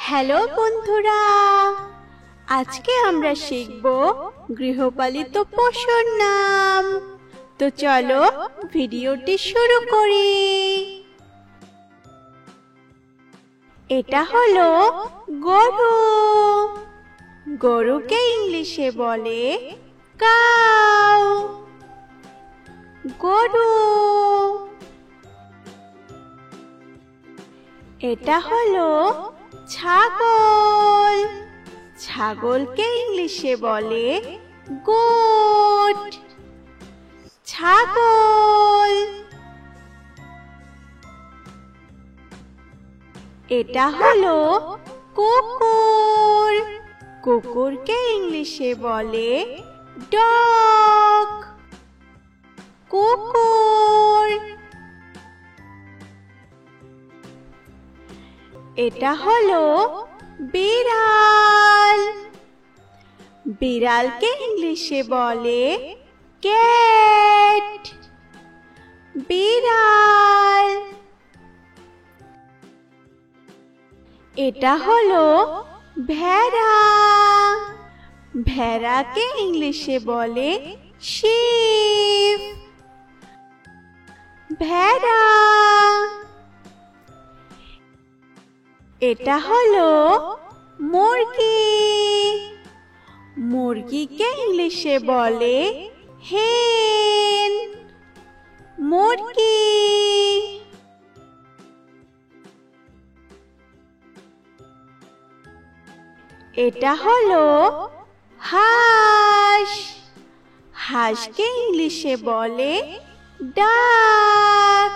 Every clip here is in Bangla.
হ্যালো বন্ধুরা, আজকে আমরা শিখব গৃহপালিত পশুর নাম। তো চলো ভিডিওটি শুরু করি। এটা হলো গরু। গরুকে ইংলিশে বলে কাউ। গরু। এটা হলো ছাগল। ছাগলকে ইংলিশে বলে গোট। ছাগল। এটা হলো কুকুর। কুকুরকে ইংলিশে বলে ডগ। কুকুর। এটা হলো বিড়াল। বিড়ালকে ইংলিশে বলে ক্যাট। বিড়াল। এটা হলো ভেড়া। ভেড়াকে ইংলিশে বলে শিপ। ভেড়া। এটা হলো মুরগি। মুরগিকে ইংলিশে বলে হেন। মুরগি। এটা হলো হাঁস। হাঁসকে ইংলিশে বলে ডাক।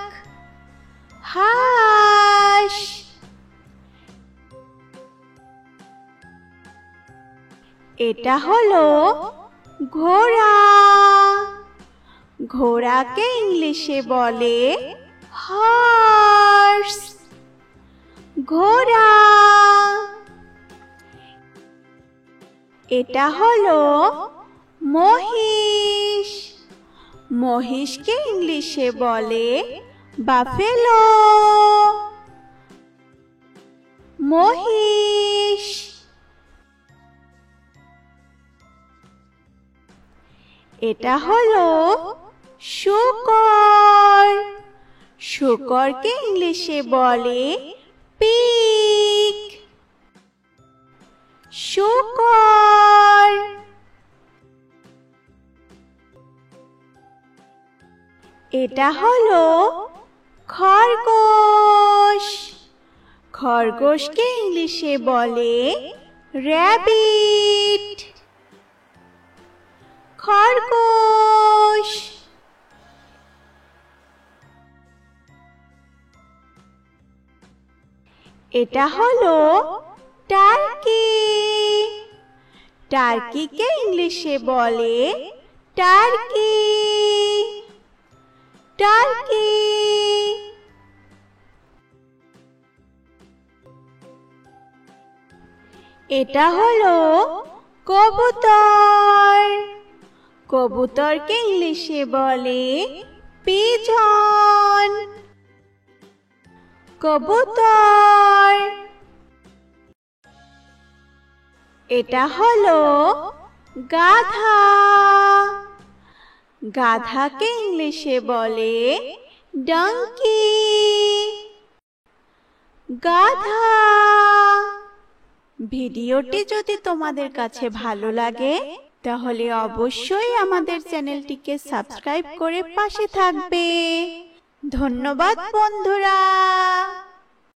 হাঁস। এটা হলো ঘোড়া। ঘোড়াকে ইংলিশে বলে হর্স। ঘোড়া। এটা হলো মহিষ। মহিষকে ইংলিশে বলে বাফেলো। মহিষ। এটা হলো শূকর। শূকরকে ইংলিশে বলে পিগ। শূকর। এটা হলো খরগোশ। খরগোশকে ইংলিশে বলে র‍্যাবিট। খরগোশ। এটা হলো টার্কি। টার্কিকে ইংলিশে বলে টার্কি। টার্কি। এটা হলো কবুতর। কবুতরকে ইংলিশে বলে পিজন। কবুতর। এটা হলো গাধা। গাধাকে ইংলিশে বলে ডাঙ্কি। গাধা। ভিডিওটি যদি তোমাদের কাছে ভালো লাগে তাহলে অবশ্যই আমাদের চ্যানেলটিকে সাবস্ক্রাইব করে পাশে থাকবে। ধন্যবাদ বন্ধুরা।